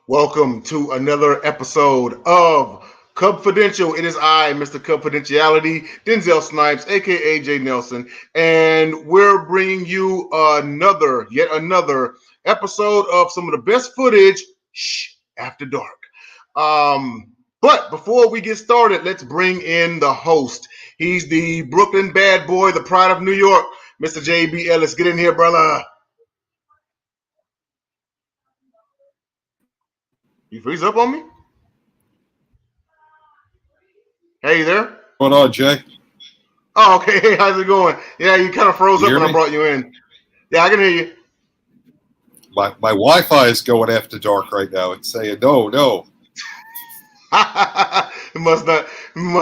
Welcome to another episode of Cubfidential. It is I, Mr. Cubfidentiality, Denzel Snipes, aka Jay Nelson, and we're bringing you yet another episode of some of the best footage after dark. But before we get started, let's bring in the host. He's the Brooklyn bad boy, the pride of New York, Mr. JB Ellis. Get in here, brother. You freeze up on me? Hey, you there? Going on, Jay? Oh, okay. Hey, how's it going? Yeah, you kind of froze You up hear when I me? brought you in. Yeah, I can hear you. My Wi-Fi is going after dark right now. It's saying no. it must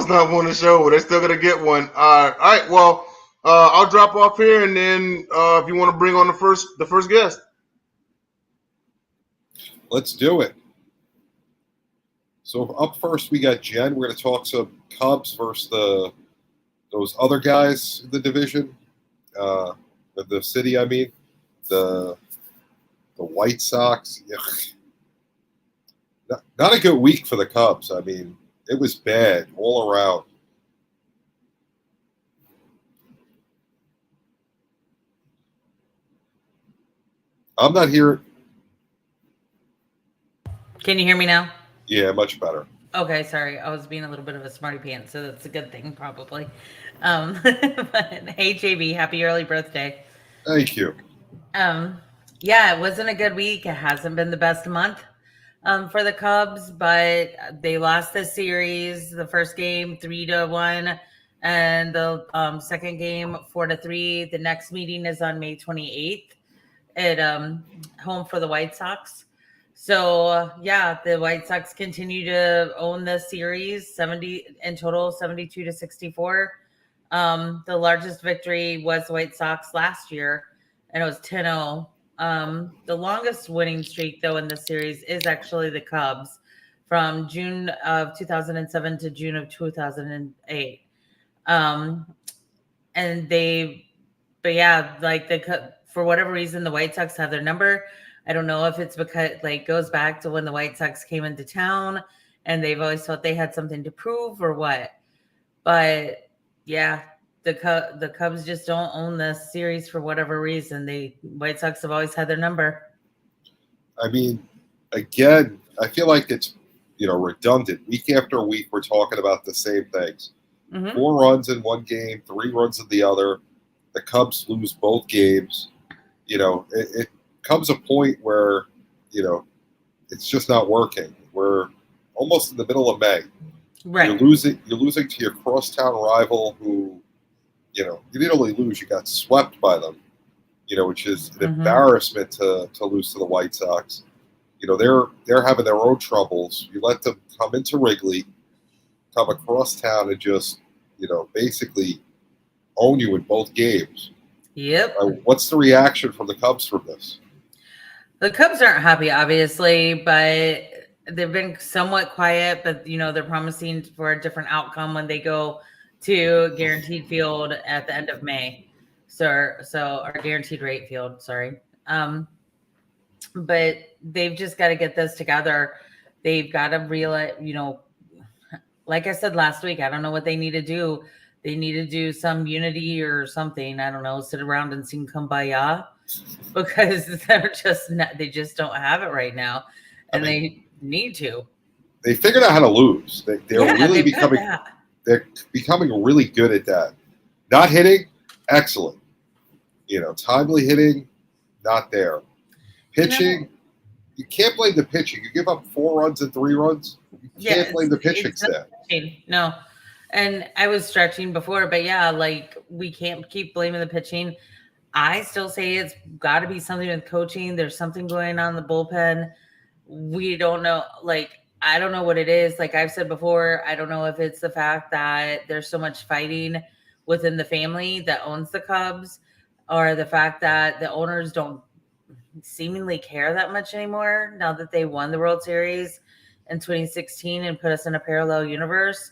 not want to show. They're still gonna get one. All right. Well, I'll drop off here, and then if you want to bring on the first guest. Let's do it. So up first we got Jenn. We're going to talk some Cubs versus those other guys in the division, the city. I mean, the White Sox. Yeah. Not a good week for the Cubs. I mean, it was bad all around. I'm not here. Can you hear me now? Yeah, much better. Okay, sorry. I was being a little bit of a smarty pants, so that's a good thing, probably. But, hey, JB, happy early birthday. Thank you. Yeah, it wasn't a good week. It hasn't been the best month for the Cubs, but they lost the series. The first game 3-1, and the second game 4-3. The next meeting is on May 28th at home for the White Sox. So yeah, the White Sox continue to own this series, 70 in total, 72-64. The largest victory was the White Sox last year, and it was 10-0. The longest winning streak, though, in this series is actually the Cubs from June of 2007 to June of 2008. But yeah, for whatever reason, the White Sox have their number. I don't know if it's because goes back to when the White Sox came into town and they've always thought they had something to prove or what. But yeah, the Cubs just don't own this series for whatever reason. The White Sox have always had their number. I mean, again, I feel like it's redundant. Week after week, we're talking about the same things. Mm-hmm. 4 runs in one game, 3 runs in the other. The Cubs lose both games. It comes a point where, it's just not working. We're almost in the middle of May. Right. You're losing to your crosstown rival who, you didn't only lose, you got swept by them, which is an embarrassment to lose to the White Sox. They're having their own troubles. You let them come into Wrigley, come across town and just, basically own you in both games. Yep. What's the reaction from the Cubs from this? The Cubs aren't happy, obviously, but they've been somewhat quiet. But they're promising for a different outcome when they go to Guaranteed Field at the end of May. So our Guaranteed Rate Field, sorry. But they've just got to get this together. They've got to realize, like I said last week, I don't know what they need to do. They need to do some unity or something. I don't know, sit around and sing Kumbaya, because they just don't have it right now, and they need to. They figured out how to lose. They're becoming really good at that. Not hitting, excellent. Timely hitting, not there. Pitching, you can't blame the pitching. You give up 4 runs and 3 runs. You can't blame the pitching staff. No. And I was stretching before, but yeah, we can't keep blaming the pitching. I still say it's got to be something with coaching. There's something going on in the bullpen. We don't know. I don't know what it is. Like I've said before, I don't know if it's the fact that there's so much fighting within the family that owns the Cubs, or the fact that the owners don't seemingly care that much anymore now that they won the World Series in 2016 and put us in a parallel universe.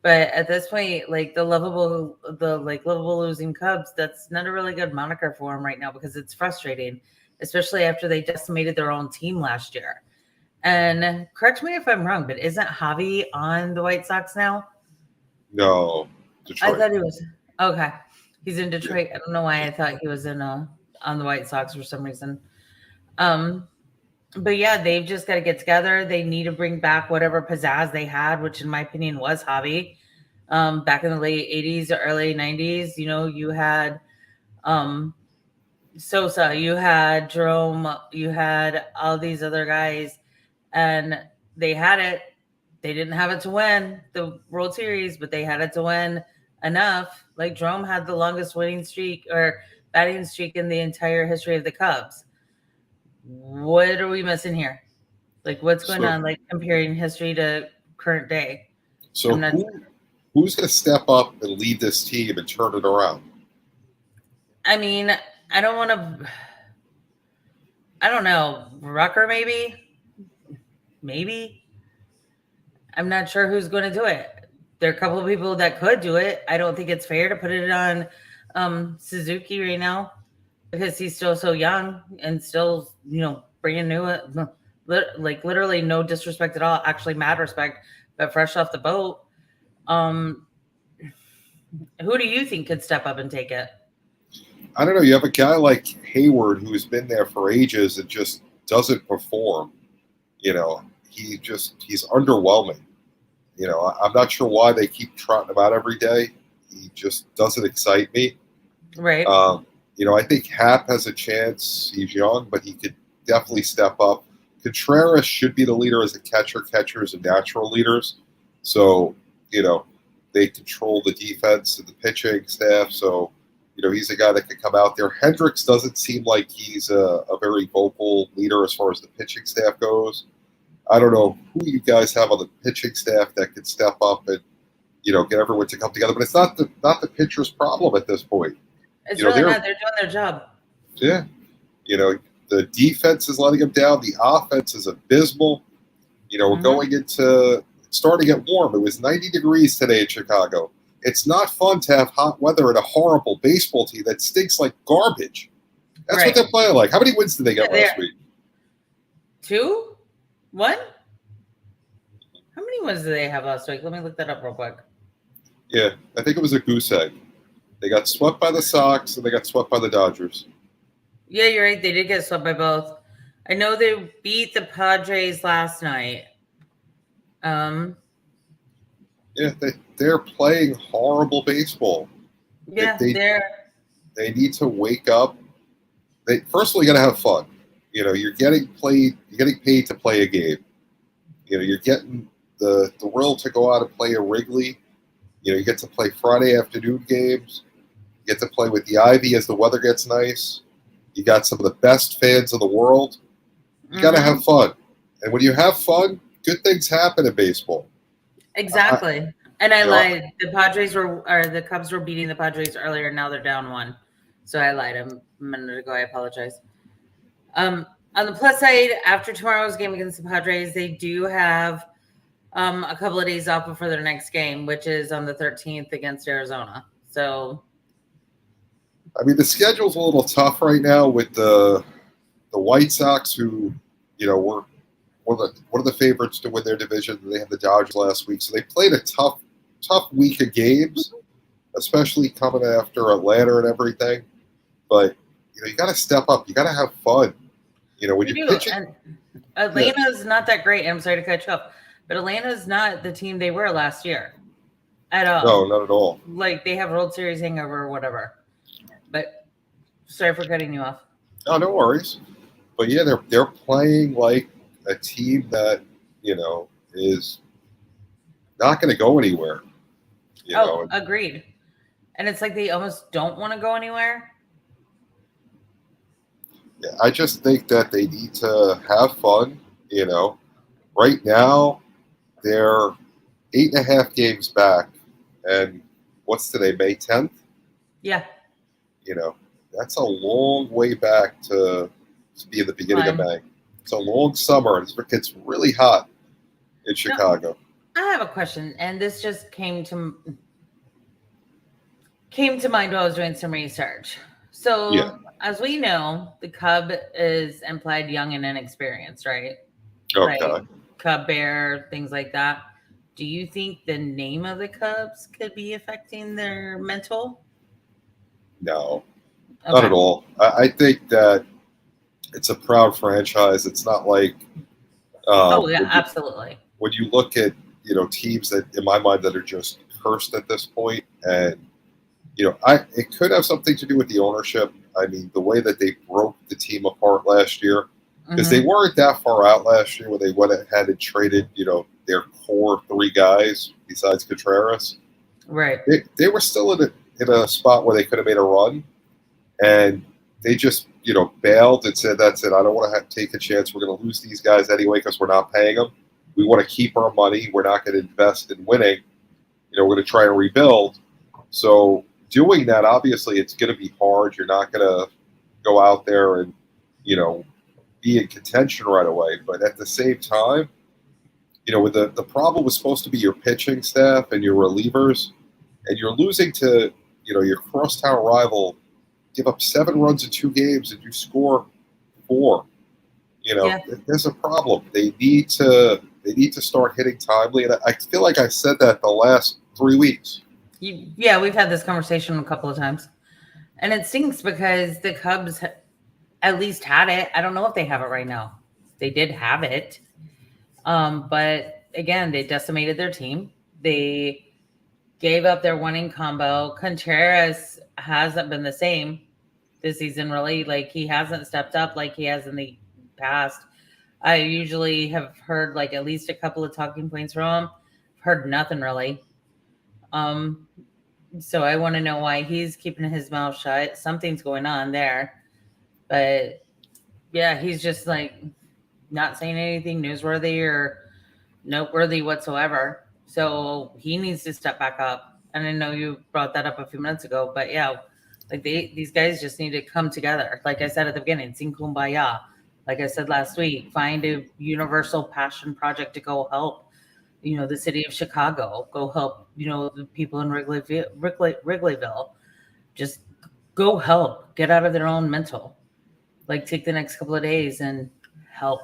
But at this point, the lovable losing Cubs, that's not a really good moniker for them right now, because it's frustrating, especially after they decimated their own team last year. And correct me if I'm wrong, but isn't Javi on the White Sox now? No, Detroit. I thought he was. Okay. He's in Detroit. I don't know why I thought he was on the White Sox for some reason. But yeah, they've just got to get together. They need to bring back whatever pizzazz they had, which in my opinion was Javi. Back in the late 80s or early 90s, you had Sosa, you had Jerome, you had all these other guys, and they had it. They didn't have it to win the World Series, but they had it to win enough. Like Jerome had the longest winning streak or batting streak in the entire history of the Cubs. What are we missing here? Like, what's going on? Like comparing history to current day. So who's going to step up and lead this team and turn it around? I mean, I don't know. Rucker, maybe. I'm not sure who's going to do it. There are a couple of people that could do it. I don't think it's fair to put it on Suzuki right now because he's still so young and still, bringing new, like literally no disrespect at all. Actually, mad respect, but fresh off the boat. Who do you think could step up and take it? I don't know. You have a guy like Hayward who's been there for ages and just doesn't perform. He's underwhelming. I'm not sure why they keep trotting him out every day. He just doesn't excite me. Right. I think Happ has a chance. He's young, but he could definitely step up. Contreras should be the leader as a catcher. Catchers are natural leaders. So, they control the defense and the pitching staff. So, he's a guy that could come out there. Hendricks doesn't seem like he's a very vocal leader as far as the pitching staff goes. I don't know who you guys have on the pitching staff that could step up and, get everyone to come together. But it's not the pitcher's problem at this point. It's really not. They're doing their job. Yeah. The defense is letting them down. The offense is abysmal. We're going into – it's starting to get warm. It was 90 degrees today in Chicago. It's not fun to have hot weather and a horrible baseball team that stinks like garbage. That's what they're playing like. How many wins did they get last week? 2? 1? How many wins did they have last week? Let me look that up real quick. Yeah, I think it was a goose egg. They got swept by the Sox and they got swept by the Dodgers. Yeah, you're right. They did get swept by both. I know they beat the Padres last night. Yeah, they're playing horrible baseball. Yeah, they need to wake up. First of all, you got to have fun. You're getting paid to play a game. You're getting the will to go out and play a Wrigley. You get to play Friday afternoon games. You get to play with the Ivy as the weather gets nice. You got some of the best fans in the world. You got to have fun. And when you have fun, good things happen in baseball. Exactly. And I lied. The Cubs were beating the Padres earlier. Now they're down 1. So I lied a minute ago. I apologize. On the plus side, after tomorrow's game against the Padres, they do have a couple of days off before their next game, which is on the 13th against Arizona. So, the schedule's a little tough right now with the White Sox, who were one of the favorites to win their division. They had the Dodgers last week, so they played a tough week of games, especially coming after Atlanta and everything. But you got to step up. You got to have fun. When you're pitching. And Atlanta's not that great. I'm sorry to cut you off, but Atlanta's not the team they were last year at all. No, not at all. Like they have World Series hangover or whatever. But sorry for cutting you off. Oh, no worries. But yeah, they're playing like a team that is not going to go anywhere. Agreed. And it's like they almost don't want to go anywhere. Yeah, I just think that they need to have fun. Right now they're 8.5 games back, and what's today? May 10th. Yeah. That's a long way back to be in the beginning of May. It's a long summer, and it gets really hot in Chicago. I have a question, and this just came to mind while I was doing some research. So, as we know, the Cub is implied young and inexperienced, right? Okay. like Cub Bear, things like that. Do you think the name of the Cubs could be affecting their mental? No, not Okay. at all. I think that it's a proud franchise. It's not like Oh yeah, when absolutely. you look at teams that in my mind that are just cursed at this point, and it could have something to do with the ownership. I mean, the way that they broke the team apart last year, because they weren't that far out last year when they went ahead and traded their core three guys besides Contreras. Right. They were still in a spot where they could have made a run, and they just bailed and said, that's it. I don't want to take a chance. We're going to lose these guys anyway because we're not paying them. We want to keep our money. We're not going to invest in winning. We're going to try and rebuild. So doing that, obviously, it's going to be hard. You're not going to go out there and be in contention right away. But at the same time, when the problem was supposed to be your pitching staff and your relievers, and you're losing to your crosstown rival, give up 7 runs in 2 games, and you score 4. There's a problem. They need to start hitting timely, and I feel like I said that the last 3 weeks. Yeah, we've had this conversation a couple of times, and it stinks because the Cubs at least had it. I don't know if they have it right now. They did have it, but again, they decimated their team. They gave up their winning combo. Contreras hasn't been the same this season, really. Like, he hasn't stepped up like he has in the past. I usually have heard like at least a couple of talking points from him. Heard nothing really. So I want to know why he's keeping his mouth shut. Something's going on there. But yeah, he's just like not saying anything newsworthy or noteworthy whatsoever. So he needs to step back up. And I know you brought that up a few minutes ago, but yeah, like these guys just need to come together. Like I said at the beginning, sing kumbaya. Like I said last week, find a universal passion project to go help, the city of Chicago. Go help, the people in Wrigleyville. Just go help. Get out of their own mental. Like, take the next couple of days and help.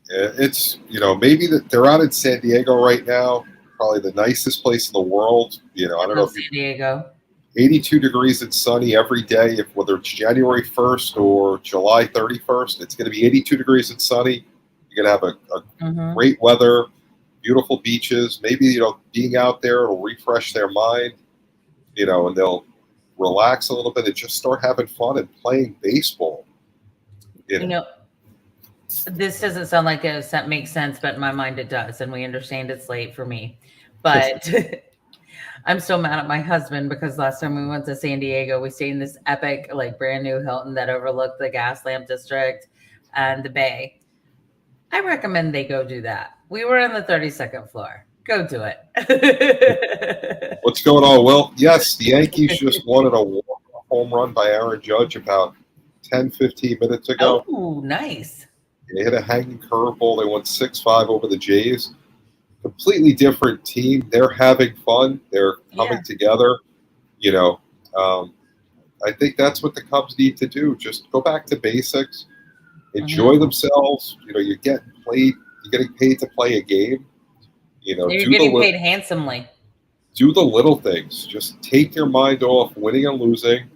It's maybe that they're out in San Diego right now, probably the nicest place in the world. I don't know if San Diego. 82 degrees and sunny every day. Whether it's January 1st or July 31st, it's going to be 82 degrees and sunny. You're going to have a great weather, beautiful beaches. Maybe being out there will refresh their mind. And they'll relax a little bit and just start having fun and playing baseball. This doesn't sound like it makes sense, but in my mind it does, and we understand it's late for me. But I'm still mad at my husband because last time we went to San Diego, we stayed in this epic, like brand new Hilton that overlooked the gas lamp district and the bay. I recommend they go do that. We were on the 32nd floor. Go do it. What's going on, Will? Yes, the Yankees just won a home run by Aaron Judge about 10, 15 minutes ago. Oh, nice. They hit a hanging curveball. They won 6-5 over the Jays. Completely different team. They're having fun. They're coming together. I think that's what the Cubs need to do. Just go back to basics. Enjoy themselves. You're getting paid. You're getting paid to play a game. You're getting paid handsomely. Do the little things. Just take your mind off winning and losing.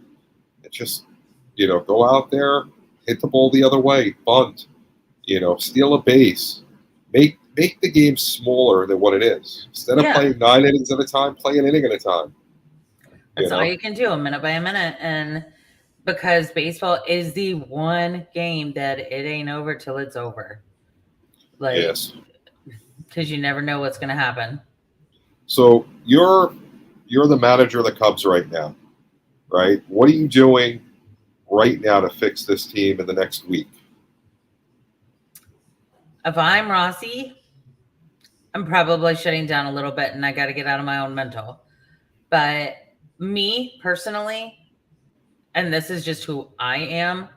And just, go out there, hit the ball the other way, bunt, steal a base. Make the game smaller than what it is. Instead of playing 9 innings at a time, play an inning at a time. That's all you can do, a minute by a minute. And because baseball is the one game that it ain't over till it's over. Yes. Because you never know what's going to happen. So you're the manager of the Cubs right now, right? What are you doing right now to fix this team in the next week? If I'm Rossi, I'm probably shutting down a little bit and I got to get out of my own mental. But me personally, and this is just who I am,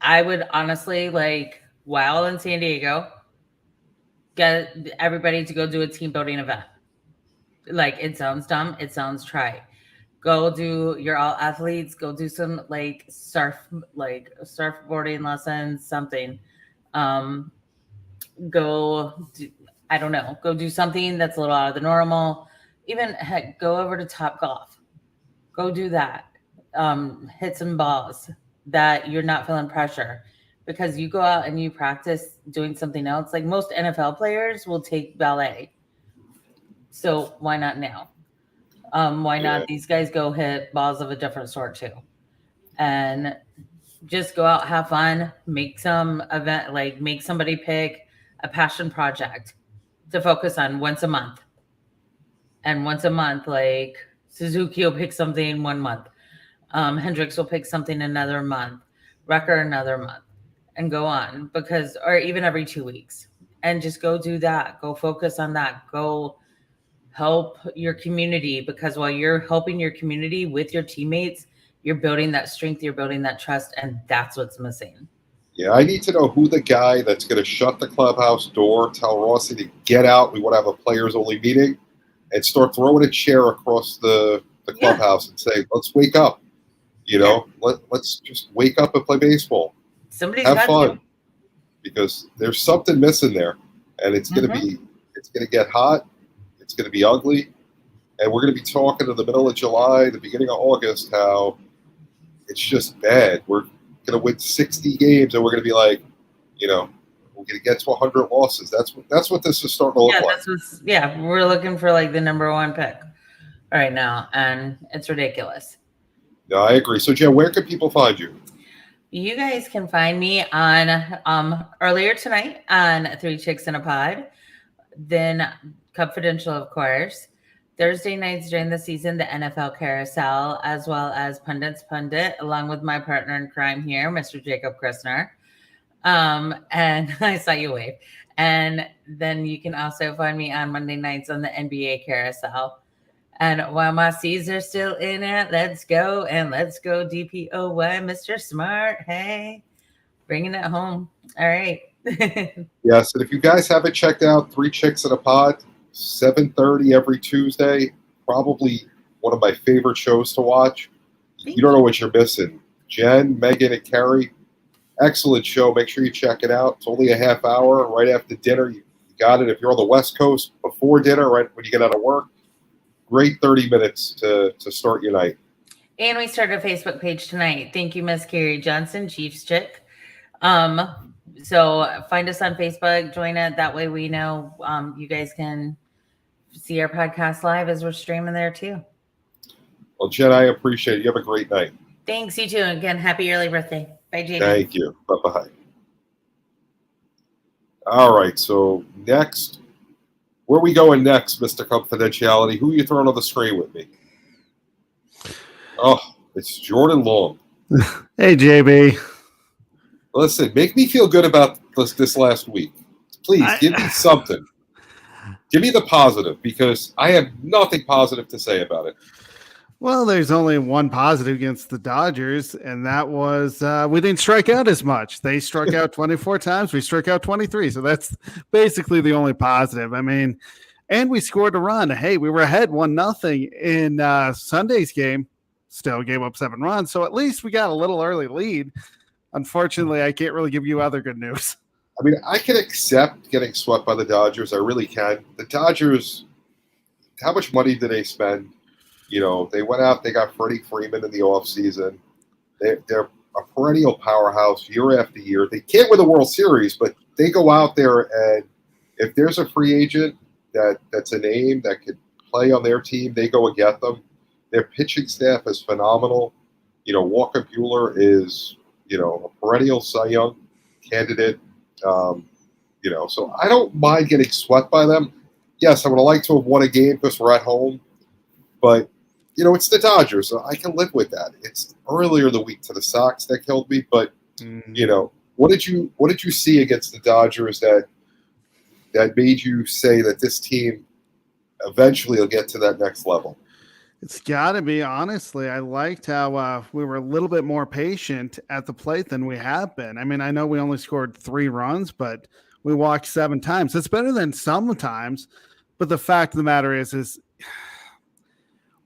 I would honestly, while in San Diego, get everybody to go do a team building event. It sounds dumb. It sounds trite. Go do, you're all athletes. Go do some surfboarding lessons, something. Go do, I don't know, go do something that's a little out of the normal. Even heck, go over to Top Golf. Go do that. Hit some balls that you're not feeling pressure, because you go out and you practice doing something else. Like most NFL players will take ballet. So why not now? Why not these guys go hit balls of a different sort too? And just go out, have fun, make some event, like make somebody pick a passion project to focus on once a month. And once a month, like Suzuki will pick something 1 month. Hendricks will pick something another month, Wrecker another month, and go on, because, or even every 2 weeks, and just go do that. Go focus on that. Go help your community, because while you're helping your community with your teammates, you're building that strength, you're building that trust, and that's what's missing. Yeah, I need to know who the guy that's going to shut the clubhouse door, tell Rossi to get out, we want to have a players-only meeting, and start throwing a chair across the clubhouse and say, let's wake up. You know, let's just wake up and play baseball. Somebody's have got fun. to. Because there's something missing there. And it's going to get hot. It's going to be ugly. And we're going to be talking in the middle of July, the beginning of August, how it's just bad. We're going to win 60 games, and we're going to be like, you know, we're going to get to 100 losses. That's what this is starting to look like. We're looking for like the number 1 pick right now, and it's ridiculous. No, I agree. So, Jen, where can people find you? You guys can find me on earlier tonight on 3 Chicks in a Pod, then Cubfidential, of course. Thursday nights during the season, the NFL Carousel, as well as Pundits Pundit, along with my partner in crime here, Mr. Jacob Christner. And I saw you wave. And then you can also find me on Monday nights on the NBA Carousel. And while my C's are still in it, let's go DPOY, Mr. Smart. Hey, bringing it home. All right. Yes, and if you guys haven't checked out 3 Chicks in a Pod, 7:30 every Tuesday, probably one of my favorite shows to watch. You don't know what you're missing. Jen, Megan, and Carrie, excellent show. Make sure you check it out. It's only a half hour right after dinner. You got it. If you're on the West Coast, before dinner, right when you get out of work. Great 30 minutes to start your night. And we started a Facebook page tonight. Thank you, Miss Carrie Johnson, Chiefs Chick. So find us on Facebook, join it. That way we know you guys can see our podcast live as we're streaming there too. Well, Jen, I appreciate it. You have a great night. Thanks, you too. And again, happy early birthday. Bye, JB. Thank you. Bye-bye. All right, so next. Where are we going next, Mr. Confidentiality? Who are you throwing on the screen with me? Oh, it's Jordan Long. Hey, JB. Listen, make me feel good about this last week. Please, give me something. Give me the positive, because I have nothing positive to say about it. Well, there's only one positive against the Dodgers, and that was we didn't strike out as much. They struck out 24 times. We struck out 23. So that's basically the only positive. I mean, and we scored a run. Hey, we were ahead 1-0 in Sunday's game. Still gave up 7 runs. So at least we got a little early lead. Unfortunately, I can't really give you other good news. I mean, I can accept getting swept by the Dodgers. I really can. The Dodgers, how much money did they spend? You know, they went out, they got Freddie Freeman in the offseason. They're a perennial powerhouse year after year. They can't win the World Series, but they go out there, and if there's a free agent that's a name that could play on their team, they go and get them. Their pitching staff is phenomenal. You know, Walker Buehler is, you know, a perennial Cy Young candidate. You know, so I don't mind getting swept by them. Yes, I would have liked to have won a game because we're at home, but you know, it's the Dodgers, so I can live with that. It's earlier in the week to the Sox that killed me, but you know, what did you see against the Dodgers that made you say that this team eventually will get to that next level? It's got to be, honestly. I liked how we were a little bit more patient at the plate than we have been. I mean, I know we only scored 3 runs, but we walked 7 times. It's better than sometimes, but the fact of the matter is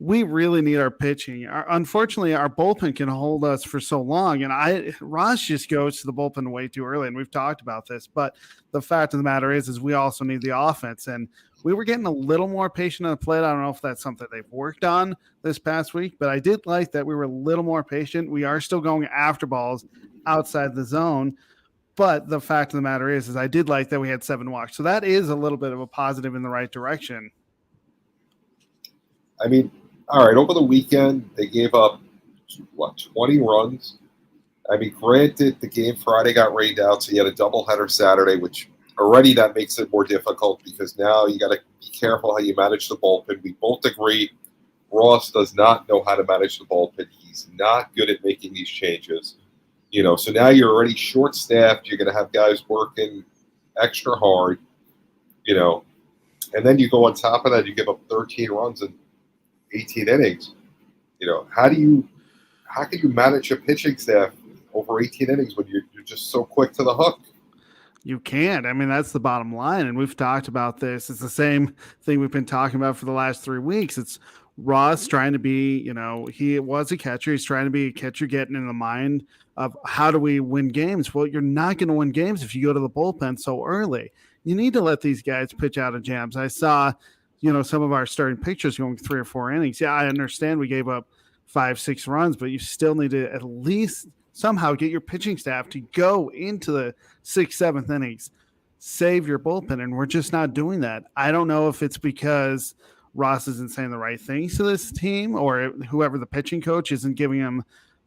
we really need our pitching. Unfortunately, our bullpen can hold us for so long, and Ross just goes to the bullpen way too early, and we've talked about this. But the fact of the matter is we also need the offense, and we were getting a little more patient on the plate. I don't know if that's something they've worked on this past week, but I did like that we were a little more patient. We are still going after balls outside the zone, but the fact of the matter is I did like that we had 7 walks, so that is a little bit of a positive in the right direction. I mean, all right, over the weekend, they gave up, 20 runs? I mean, granted, the game Friday got rained out, so you had a doubleheader Saturday, which already that makes it more difficult because now you got to be careful how you manage the bullpen. We both agree Ross does not know how to manage the bullpen. He's not good at making these changes. So now you're already short-staffed. You're going to have guys working extra hard, and then you go on top of that, you give up 13 runs in 18 innings. How can you manage a pitching staff over 18 innings when you're just so quick to the hook? You can't. I mean, that's the bottom line. And we've talked about this. It's the same thing we've been talking about for the last 3 weeks. It's Ross trying to be, he was a catcher. He's trying to be a catcher, getting in the mind of how do we win games? Well, you're not going to win games if you go to the bullpen so early. You need to let these guys pitch out of jams. I saw, some of our starting pitchers going 3 or 4 innings. Yeah, I understand we gave up 5-6 runs, but you still need to at least somehow get your pitching staff to go into the 6th, 7th innings, save your bullpen, and we're just not doing that. I don't know if it's because Ross isn't saying the right things to this team or whoever the pitching coach isn't giving him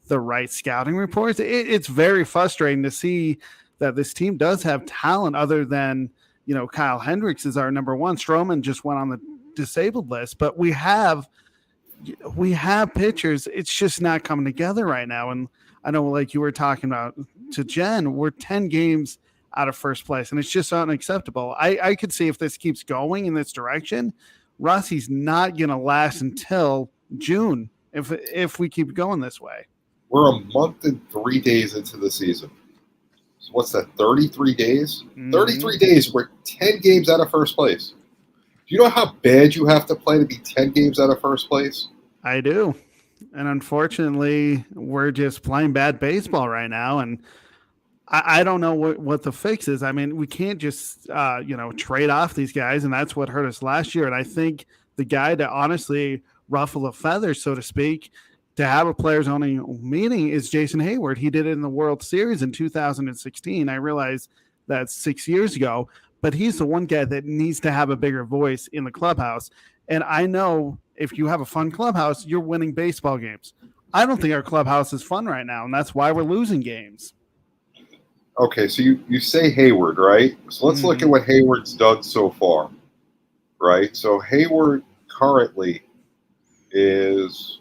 the right scouting reports. It's very frustrating to see that this team does have talent other than, Kyle Hendricks is our number one. Stroman just went on the disabled list, but we have pitchers. It's just not coming together right now. And I know, like you were talking about to Jen, we're 10 games out of first place, and it's just unacceptable. I could see if this keeps going in this direction, Rossi's not going to last until June if we keep going this way. We're a month and 3 days into the season. So what's that, 33 days? 33 days, we're 10 games out of first place. Do you know how bad you have to play to be 10 games out of first place? I do. And unfortunately, we're just playing bad baseball right now. And I don't know what the fix is. I mean, we can't just, trade off these guys. And that's what hurt us last year. And I think the guy to honestly ruffle a feather, so to speak, to have a players only meeting is Jason Hayward. He did it in the World Series in 2016. I realize that's 6 years ago, but he's the one guy that needs to have a bigger voice in the clubhouse. And I know if you have a fun clubhouse, you're winning baseball games. I don't think our clubhouse is fun right now, and that's why we're losing games. Okay, so you say Hayward, right? So let's look at what Hayward's done so far, right? So Hayward currently is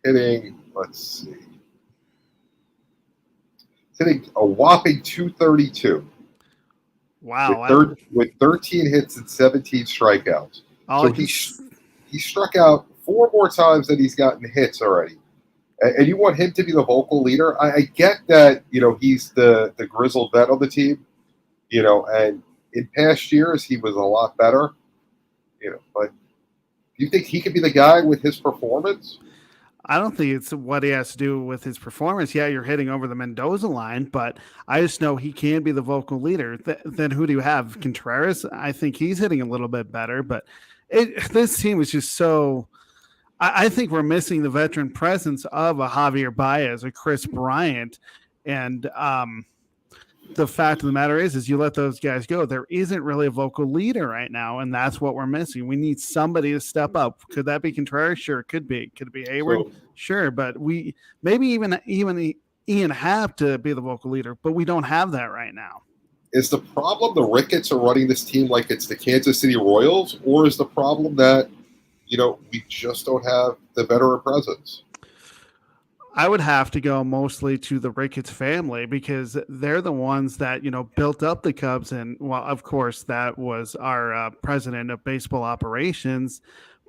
hitting, hitting a whopping 232. Wow. With 13 hits and 17 strikeouts. So he struck out 4 more times than he's gotten hits already. And you want him to be the vocal leader? I get that, he's the grizzled vet on the team, and in past years he was a lot better, but do you think he could be the guy with his performance? I don't think it's what he has to do with his performance. Yeah, you're hitting over the Mendoza line, but I just know he can be the vocal leader. Then who do you have? Contreras? I think he's hitting a little bit better, but this team is just so – I think we're missing the veteran presence of a Javier Baez, a Chris Bryant, and the fact of the matter is you let those guys go. There isn't really a vocal leader right now, and that's what we're missing. We need somebody to step up. Could that be Contreras? Sure, it could be. Could it be Hayward? Sure, but we maybe even Ian Happ to be the vocal leader, but we don't have that right now. Is the problem the Ricketts are running this team like it's the Kansas City Royals, or is the problem that, we just don't have the veteran presence? I would have to go mostly to the Ricketts family because they're the ones that, built up the Cubs. And, well, of course, that was our president of baseball operations.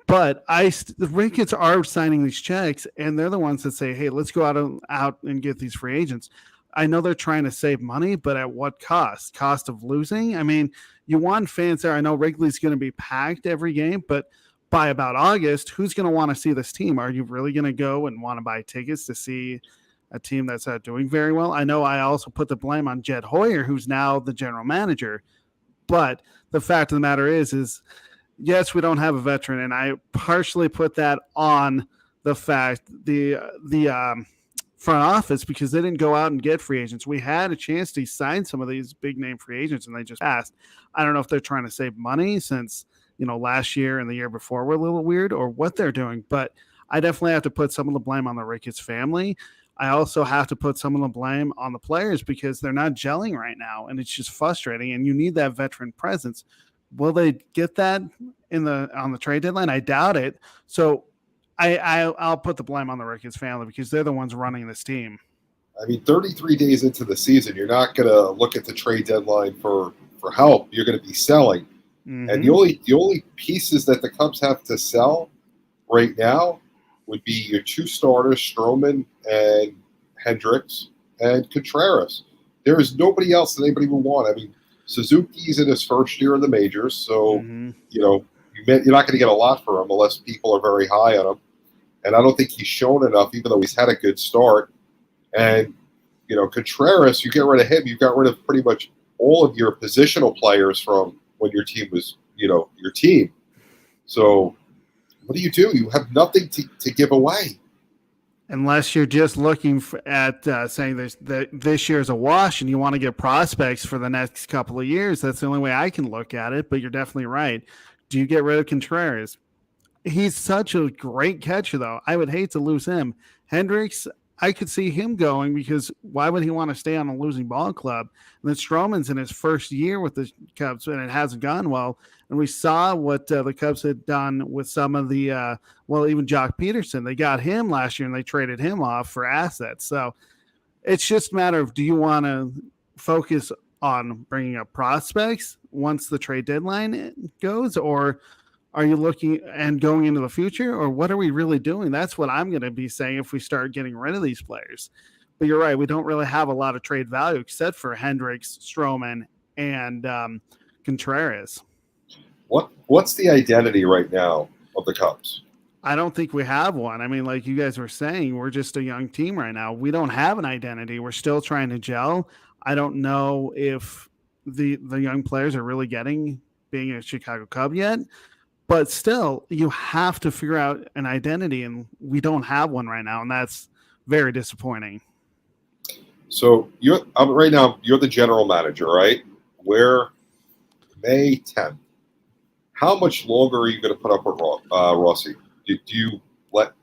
But the Ricketts are signing these checks, and they're the ones that say, hey, let's go out and get these free agents. I know they're trying to save money, but at what cost? Cost of losing? I mean, you want fans there. I know Wrigley's going to be packed every game, but by about August, who's going to want to see this team? Are you really going to go and want to buy tickets to see a team that's not doing very well? I know I also put the blame on Jed Hoyer, who's now the general manager. But the fact of the matter is yes, we don't have a veteran, and I partially put that on the fact the front office, because they didn't go out and get free agents. We had a chance to sign some of these big name free agents, and they just passed. I don't know if they're trying to save money since last year and the year before were a little weird, or what they're doing. But I definitely have to put some of the blame on the Ricketts family. I also have to put some of the blame on the players because they're not gelling right now, and it's just frustrating. And you need that veteran presence. Will they get that on the trade deadline? I doubt it. So I'll put the blame on the Ricketts family because they're the ones running this team. I mean, 33 days into the season, you're not going to look at the trade deadline for help. You're going to be selling. Mm-hmm. And the only pieces that the Cubs have to sell right now would be your two starters, Stroman and Hendricks, and Contreras. There is nobody else that anybody would want. I mean, Suzuki's in his first year in the majors, so you're not going to get a lot for him unless people are very high on him. And I don't think he's shown enough, even though he's had a good start. And Contreras, you get rid of him, you got rid of pretty much all of your positional players from when your team was, your team. So what do? You have nothing to give away. Unless you're just looking at saying this year's a wash and you want to get prospects for the next couple of years, that's the only way I can look at it. But you're definitely right. Do you get rid of Contreras? He's such a great catcher, though. I would hate to lose him. Hendricks, I could see him going because why would he want to stay on a losing ball club? And then Stroman's in his first year with the Cubs, and it hasn't gone well. And we saw what the Cubs had done with some of the, even Jock Peterson. They got him last year, and they traded him off for assets. So it's just a matter of, do you want to focus on bringing up prospects once the trade deadline goes, or are you looking and going into the future, or what are we really doing? That's what I'm going to be saying if we start getting rid of these players. But you're right. We don't really have a lot of trade value except for Hendricks, Stroman, and Contreras. What's the identity right now of the Cubs? I don't think we have one. I mean, like you guys were saying, we're just a young team right now. We don't have an identity. We're still trying to gel. I don't know if the young players are really being a Chicago Cub yet. But still, you have to figure out an identity, and we don't have one right now, and that's very disappointing. So right now, you're the general manager, right? We're May 10th. How much longer are you going to put up with Rossi? Do you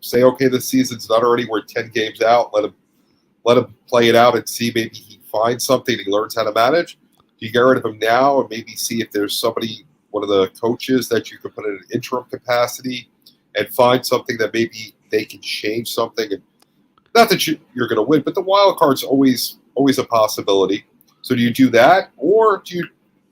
say, okay, the season's not already, we're 10 games out, let him play it out and see maybe he finds something, he learns how to manage? Do you get rid of him now and maybe see if there's somebody, one of the coaches that you could put in an interim capacity and find something that maybe they can change something? And not that you're going to win, but the wild card's always a possibility. So do you do that, or do you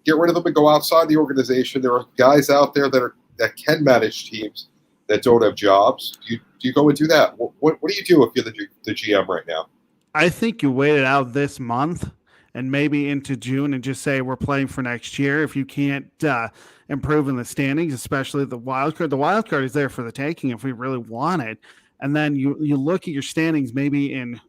get rid of them and go outside the organization? There are guys out there that can manage teams that don't have jobs. Do you go and do that? What do you do if you're the GM right now? I think you wait it out this month and maybe into June and just say we're playing for next year. If you can't improve in the standings, especially the wild card is there for the taking if we really want it. And then you look at your standings maybe in,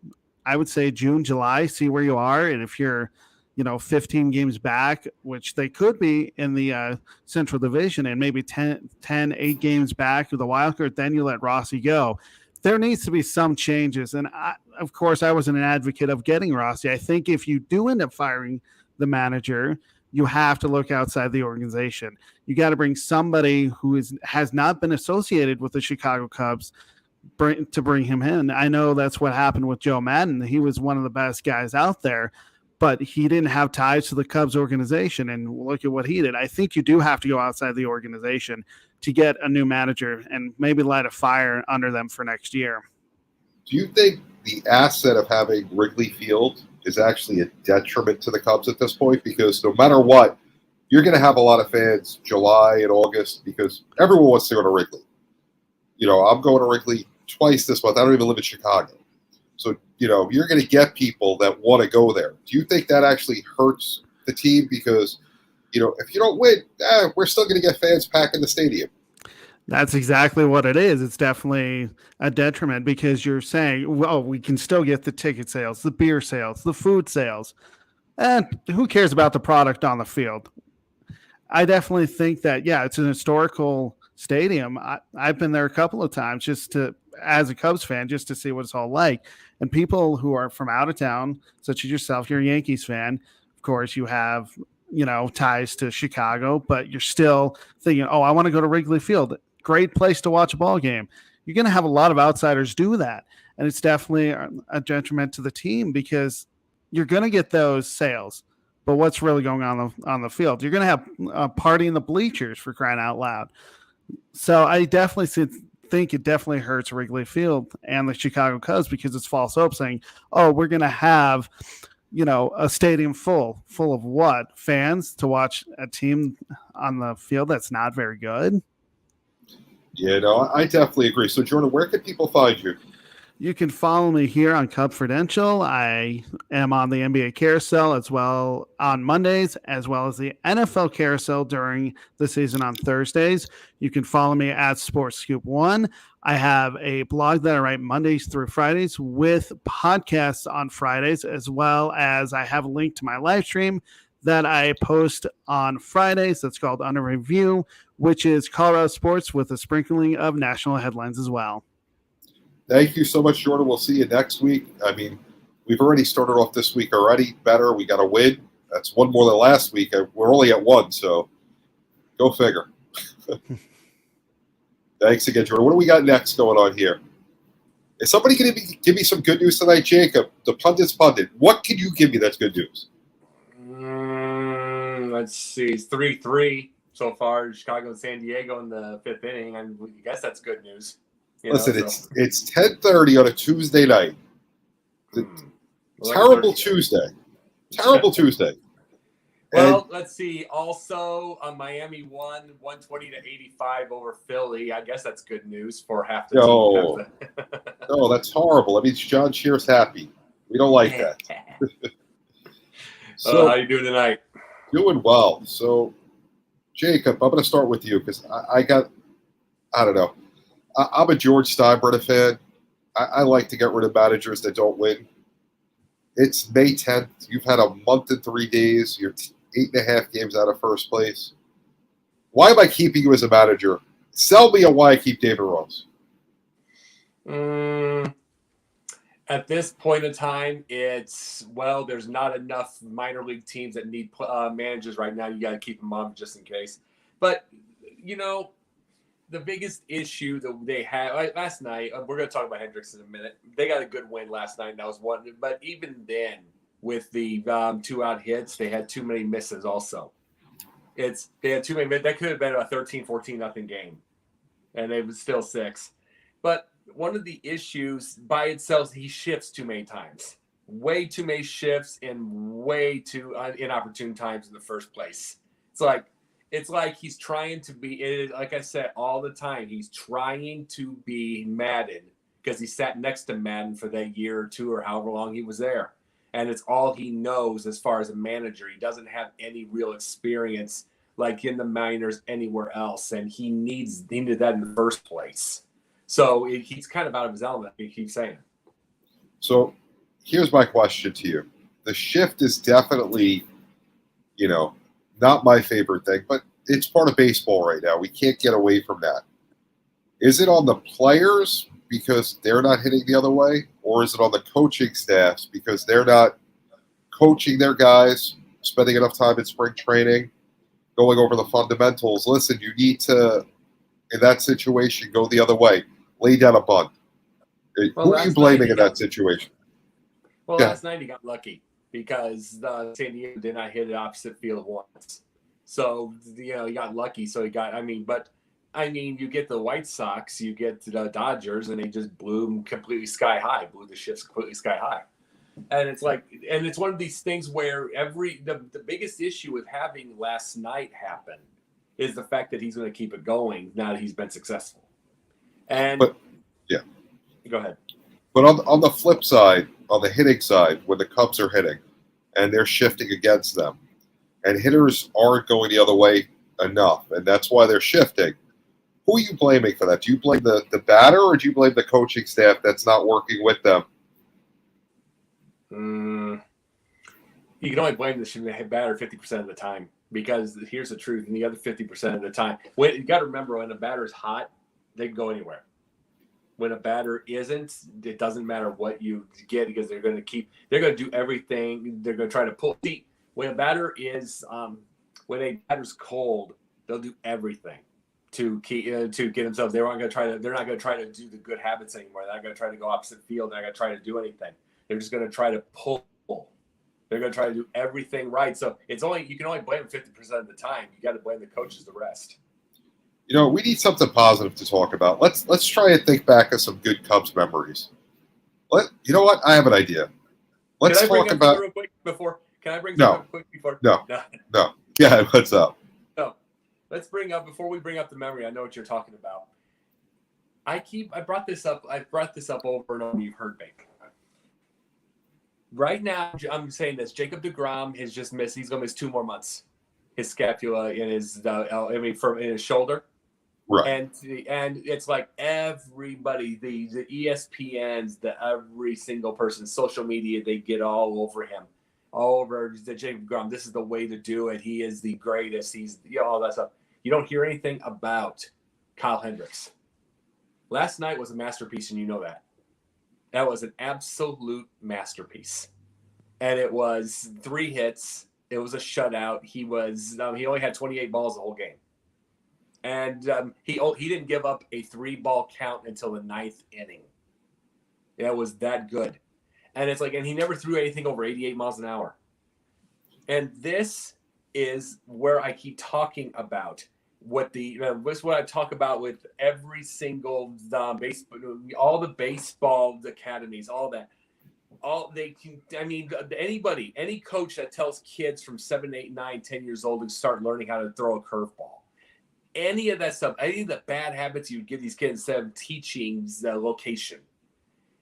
I would say, June, July, see where you are. And if you're 15 games back, which they could be in the Central Division, and maybe 8 games back with the wild card, then you let Rossi go. There needs to be some changes. And of course, I wasn't an advocate of getting Rossi. I think if you do end up firing the manager, you have to look outside the organization. You got to bring somebody who has not been associated with the Chicago Cubs to bring him in. I know that's what happened with Joe Madden. He was one of the best guys out there, but he didn't have ties to the Cubs organization, and look at what he did. I think you do have to go outside the organization to get a new manager and maybe light a fire under them for next year. Do you think the asset of having Wrigley Field is actually a detriment to the Cubs at this point? Because no matter what, you're going to have a lot of fans July and August because everyone wants to go to Wrigley. I'm going to Wrigley twice this month. I don't even live in Chicago. So, you're going to get people that want to go there. Do you think that actually hurts the team? Because, if you don't win, we're still going to get fans packing the stadium. That's exactly what it is. It's definitely a detriment because you're saying, well, we can still get the ticket sales, the beer sales, the food sales. And who cares about the product on the field? I definitely think that, yeah, it's an historical stadium. I've been there a couple of times just to, as a Cubs fan, just to see what it's all like. And people who are from out of town, such as yourself, you're a Yankees fan. Of course, you have, ties to Chicago, but you're still thinking, oh, I want to go to Wrigley Field. Great place to watch a ball game. You're going to have a lot of outsiders do that. And it's definitely a detriment to the team because you're going to get those sales. But what's really going on the field? You're going to have a party in the bleachers, for crying out loud. So I definitely think it definitely hurts Wrigley Field and the Chicago Cubs because it's false hope saying, oh, we're going to have, a stadium full of what? Fans to watch a team on the field that's not very good? Yeah, no, I definitely agree. So, Jordan, where can people find you? You can follow me here on Cubfidential. I am on the NBA Carousel as well on Mondays, as well as the NFL Carousel during the season on Thursdays. You can follow me at Sports Scoop One. I have a blog that I write Mondays through Fridays with podcasts on Fridays, as well as I have a link to my live stream that I post on Fridays. That's called Under Review, which is Colorado sports with a sprinkling of national headlines as well. Thank you so much, Jordan. We'll see you next week. I mean, we've already started off this week already better. We got a win. That's one more than last week. We're only at one, so go figure. Thanks again, Jordan. What do we got next going on here? Is somebody going to give me some good news tonight, Jacob? The Pundits Pundit. What can you give me that's good news? Let's see. It's 3-3 so far. Chicago and San Diego in the fifth inning. I guess that's good news. Listen, it's 10:30 on a Tuesday night. Terrible Tuesday. Terrible Tuesday. Well, let's see. Also, Miami won 120-85 over Philly. I guess that's good news for half the team. No, that's horrible. That means John Shear's happy. We don't like that. So, how you doing tonight? Doing well. So, Jacob, I'm going to start with you because I don't know. I'm a George Steinbrenner fan. I like to get rid of managers that don't win. It's May 10th. You've had a month and 3 days. You're 8.5 games out of first place. Why am I keeping you as a manager? Sell me on why I keep David Rose. At this point in time, there's not enough minor league teams that need managers right now. You got to keep them on just in case. But, the biggest issue that they had last night, we're going to talk about Hendricks in a minute. They got a good win last night, and that was one. But even then, with the 2-out hits, they had too many misses also. They had too many. That could have been a 13-14 game, and it was still 6. But one of the issues by itself, he shifts too many times. Way too many shifts in way too inopportune times in the first place. It's like he's trying to be, like I said, all the time, he's trying to be Madden because he sat next to Madden for that year or two or however long he was there. And it's all he knows as far as a manager. He doesn't have any real experience like in the minors anywhere else. And he needed that in the first place. So he's kind of out of his element, he keeps saying. So here's my question to you. The shift is definitely, not my favorite thing, but it's part of baseball right now. We can't get away from that. Is it on the players because they're not hitting the other way? Or is it on the coaching staffs because they're not coaching their guys, spending enough time in spring training, going over the fundamentals? Listen, you need to, in that situation, go the other way. Lay down a bunt. Who are you blaming in that situation? Well, last night he got lucky. Because San Diego did not hit it opposite field once. So, he got lucky. So you get the White Sox, you get the Dodgers, and they just blew them completely sky high, blew the shifts completely sky high. And it's one of these things where the biggest issue with having last night happen is the fact that he's going to keep it going now that he's been successful. Go ahead. But on the flip side, on the hitting side, when the Cubs are hitting and they're shifting against them, and hitters aren't going the other way enough, and that's why they're shifting, Who are you blaming for that? Do you blame the batter, or do you blame the coaching staff that's not working with them? You can only blame the batter 50% of the time, because here's the truth. And the other 50% of the time, you got to remember, when a batter is hot, they can go anywhere. When a batter isn't, it doesn't matter what you get, because they're going to do everything. They're going to try to pull. See, when a batter's cold, they'll do everything to get themselves. They're not going to try to do the good habits anymore. They're not going to try to go opposite field. They're not going to try to do anything. They're just going to try to pull. They're going to try to do everything right. So you can only blame them 50% of the time. You got to blame the coaches the rest. We need something positive to talk about. Let's try and think back of some good Cubs memories. You know what? I have an idea. Let's talk about. Real quick before. Can I bring No. something up quick before? No. Yeah, what's up? No. Let's bring up, before we bring up the memory. I know what you're talking about. I brought this up over and over. You've heard me. Right now, I'm saying this. Jacob deGrom has just missed. He's going to miss 2 more months. His scapula in his, in his shoulder. Right. And it's like everybody, the ESPNs, every single person, social media, they get all over him, all over the Jacob deGrom. This is the way to do it. He is the greatest. He's all that stuff. You don't hear anything about Kyle Hendricks. Last night was a masterpiece, and you know that. That was an absolute masterpiece. And it was 3 hits. It was a shutout. He only had 28 balls the whole game. And he didn't give up a 3-ball count until the 9th inning. It was that good. And it's like, and he never threw anything over 88 miles an hour. And this is where I keep talking about what I talk about with every single all the baseball academies, all that. Any coach that tells kids from 7, 8, 9, 10 years old to start learning how to throw a curveball, any of that stuff, any of the bad habits you give these kids instead of teaching the location.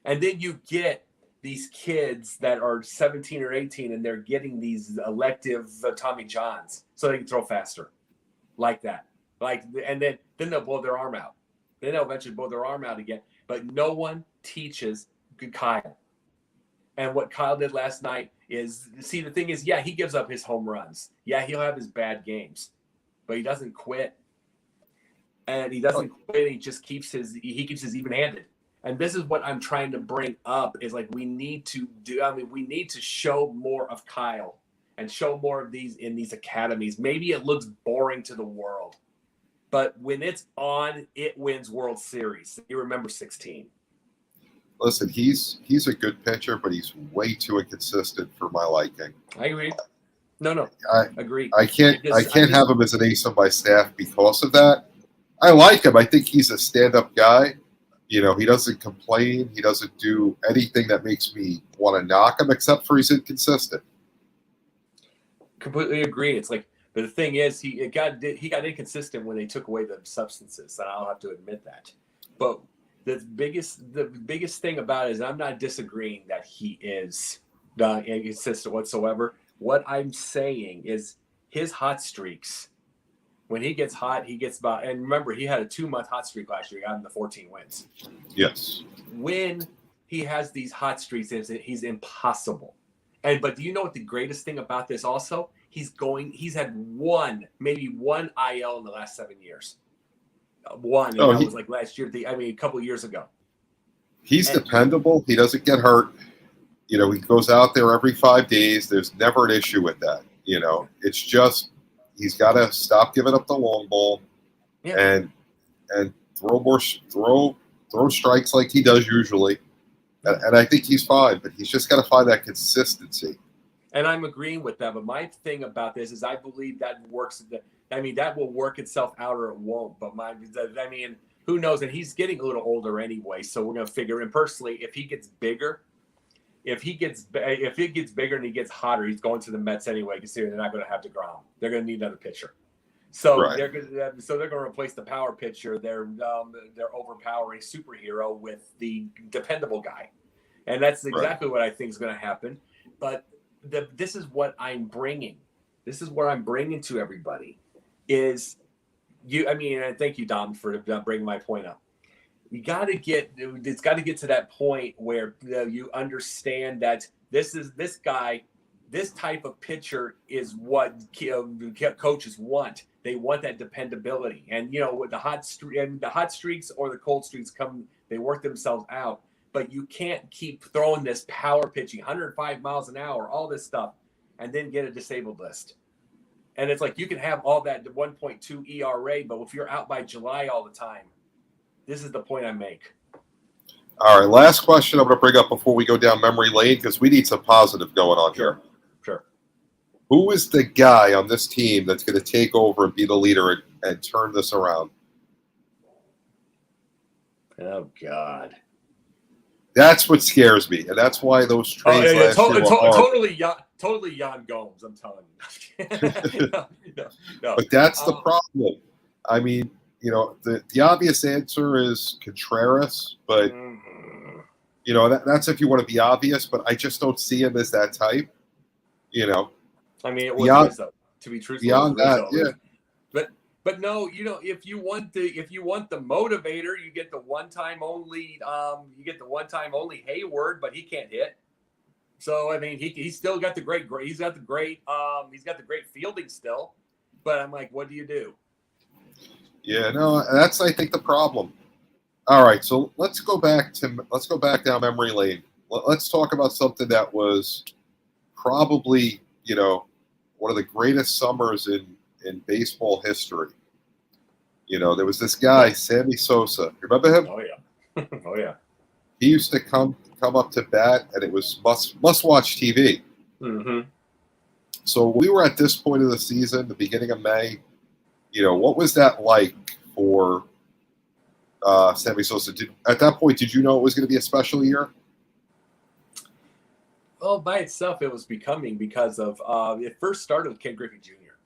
And then you get these kids that are 17 or 18 and they're getting these elective Tommy Johns so they can throw faster. Like that. And then they'll blow their arm out. Then they'll eventually blow their arm out again. But no one teaches Kyle. And what Kyle did last night is, see, the thing is, yeah, he gives up his home runs. Yeah, he'll have his bad games. But he doesn't quit. And he doesn't quit. He just keeps his even-handed. And this is what I'm trying to bring up is like we need to show more of Kyle and show more of these in these academies. Maybe it looks boring to the world, but when it's on, it wins World Series. You remember 16. Listen, he's a good pitcher, but he's way too inconsistent for my liking. I agree. No, I agree. I can't have him as an ace on my staff because of that. I like him. I think he's a stand-up guy. He doesn't complain. He doesn't do anything that makes me want to knock him, except for he's inconsistent. Completely agree. It's like, but the thing is, he got inconsistent when they took away the substances, and I'll have to admit that. But the biggest thing about it is I'm not disagreeing that he is inconsistent whatsoever. What I'm saying is his hot streaks. When he gets hot, he gets about. And remember, he had a 2-month hot streak last year. He got him to 14 wins. Yes. When he has these hot streaks, he's impossible. But do you know what the greatest thing about this also? He's had maybe one IL in the last 7 years. One. And that was like last year. A couple of years ago. He's dependable. He doesn't get hurt. He goes out there every 5 days. There's never an issue with that. It's just he's got to stop giving up the long ball and throw strikes like he does usually. And I think he's fine, but he's just got to find that consistency. And I'm agreeing with that. But my thing about this is I believe that works. That will work itself out or it won't. But who knows? And he's getting a little older anyway. So we're going to figure. And personally, if he gets bigger, if it gets bigger and he gets hotter, he's going to the Mets anyway, considering they're not going to have DeGrom. They're going to need another pitcher. So they're going to replace the power pitcher, their overpowering superhero, with the dependable guy. And that's exactly what I think is going to happen. But this is what I'm bringing. This is what I'm bringing to everybody is And thank you, Dom, for bringing my point up. It's got to get to that point where you understand that this type of pitcher is what coaches want. They want that dependability, and with the hot streaks or the cold streaks come, they work themselves out. But you can't keep throwing this power pitching, 105 miles an hour, all this stuff, and then get a disabled list. And it's like you can have all that 1.2 ERA, but if you're out by July all the time, this is the point I make. All right, last question I'm going to bring up before we go down memory lane, because we need some positive going on here. Sure. Who is the guy on this team that's going to take over and be the leader and turn this around? Oh, God. That's what scares me, and that's why those trades last year were totally Jan Gomes, I'm telling you. No. But that's the problem. I mean, the obvious answer is Contreras, but that's if you want to be obvious. But I just don't see him as that type. I mean, it was to be truthful. Beyond that, yeah. But no, if you want the motivator, you get the one time only Hayward, but he can't hit. So I mean, he's still got the great fielding still. But I'm like, what do you do? Yeah, no, that's I think the problem. All right, so let's go back down memory lane. Let's talk about something that was probably one of the greatest summers in baseball history. There was this guy, Sammy Sosa. Remember him? Oh yeah. Oh yeah. He used to come up to bat, and it was must watch TV. Mm-hmm. So we were at this point of the season, the beginning of May. What was that like for Sammy Sosa? At that point, did you know it was going to be a special year? Well, by itself, it was becoming because of it first started with Ken Griffey Jr.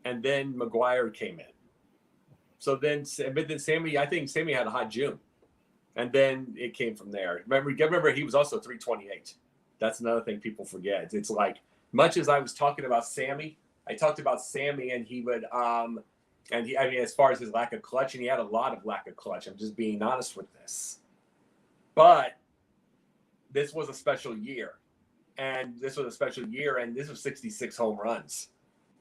and then McGuire came in. So then Sammy, I think Sammy had a hot June, and then it came from there. Remember, he was also 328. That's another thing people forget. It's like, much as I was talking about Sammy, I talked about Sammy, and he would, as far as his lack of clutch, and he had a lot of lack of clutch. I'm just being honest with this. But this was a special year, and this was 66 home runs.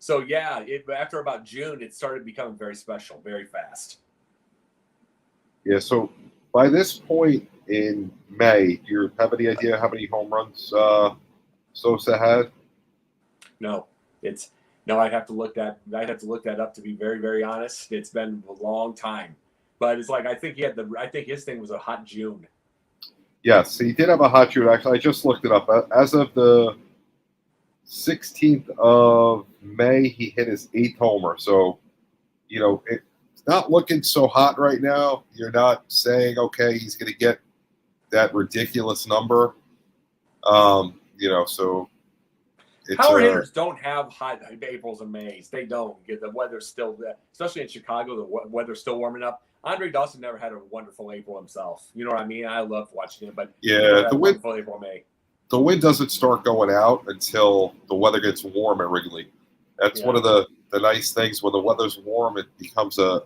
So yeah, after about June, it started becoming very special, very fast. Yeah. So by this point in May, do you have any idea how many home runs Sosa had? No, I'd have to look that up, to be very, very honest. It's been a long time, but it's like I think his thing was a hot June. Yes, he did have a hot June. Actually, I just looked it up. As of the 16th of May, he hit his 8th homer. So, it's not looking so hot right now. You're not saying, okay, he's going to get that ridiculous number. So power hitters don't have hot Aprils and Mays. They don't. The weather's still there, especially in Chicago. The weather's still warming up. Andre Dawson never had a wonderful April himself. You know what I mean? I love watching him, but yeah, the wind. April, May. The wind doesn't start going out until the weather gets warm at Wrigley. That's one of the nice things. When the weather's warm, it becomes a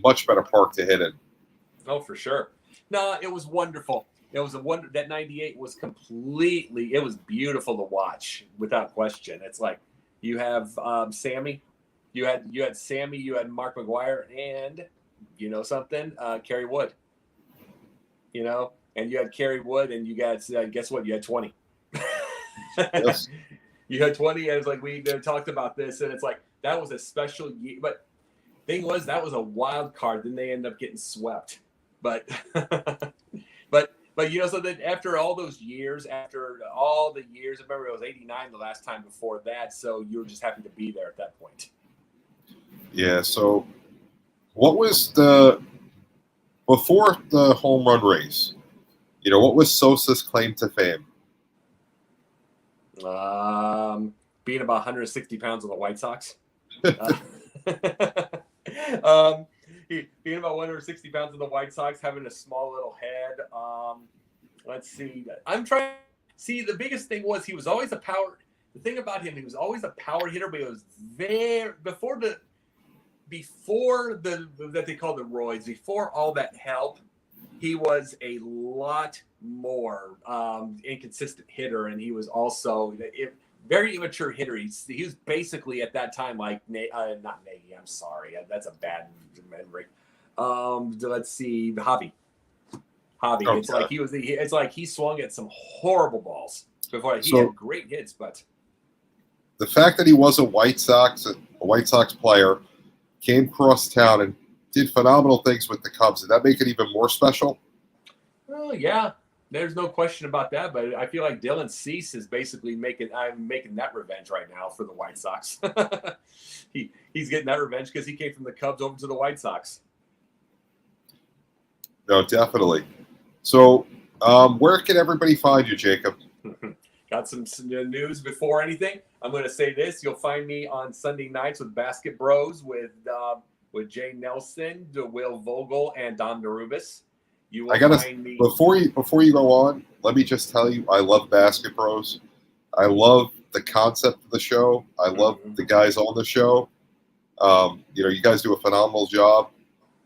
much better park to hit in. Oh, for sure. No, it was wonderful. It was a wonder. That 98 was it was beautiful to watch, without question. It's like you have Sammy, you had Sammy, you had Mark McGuire, and something, Kerry Wood. And you had Kerry Wood, and you got guess what? You had 20. Yes. You had 20, and it's like we talked about this, and it's like that was a special year. But thing was, that was a wild card. Then they end up getting swept. But so then after all the years, I remember it was 89 the last time before that. So you were just happy to be there at that point. Yeah. So what was before the home run race? What was Sosa's claim to fame? Being about 160 pounds on the White Sox. Being about 160 pounds on the White Sox, having a small little head. Let's see. The biggest thing was he was always a power. The thing about him, he was always a power hitter, but he was before that they call the roids, before all that help, he was a lot more inconsistent hitter, and he was also very immature hitter. He was basically at that time like not Nagy. I'm sorry, that's a bad memory. Let's see, Javi. Okay. It's like he swung at some horrible balls before. He had great hits, but the fact that he was a White Sox player, came across town and did phenomenal things with the Cubs, did that make it even more special? Well, yeah, there's no question about that. But I feel like Dylan Cease is basically making that revenge right now for the White Sox. He's getting that revenge because he came from the Cubs over to the White Sox. No, definitely. So, where can everybody find you, Jacob? Got some news before anything. I'm going to say this: you'll find me on Sunday nights with Basket Bros with Jay Nelson, Will Vogel, and Don Narubis. You will find me before you go on. Let me just tell you, I love Basket Bros. I love the concept of the show. I love the guys on the show. You guys do a phenomenal job.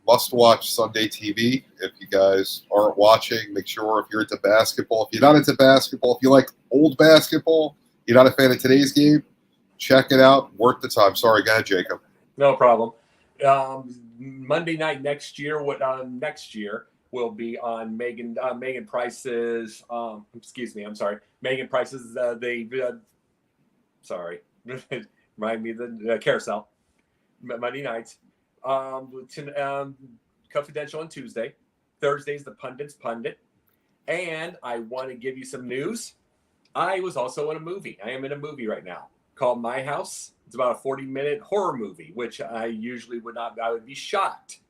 Must watch Sunday TV. If you guys aren't watching, make sure if you're into basketball. If you're not into basketball, if you like old basketball, you're not a fan of today's game, check it out. Worth the time. Sorry, go ahead, Jacob. No problem. Monday night next year will be on Megan Price's. I'm sorry. Megan Price's. Sorry. Remind me of the carousel. Monday nights. Cubfidential on Tuesday. Thursday's the Pundits Pundit. And I want to give you some news. I was also in a movie. I am in a movie right now called My House. It's about a 40-minute horror movie, which I usually would not. I would be shocked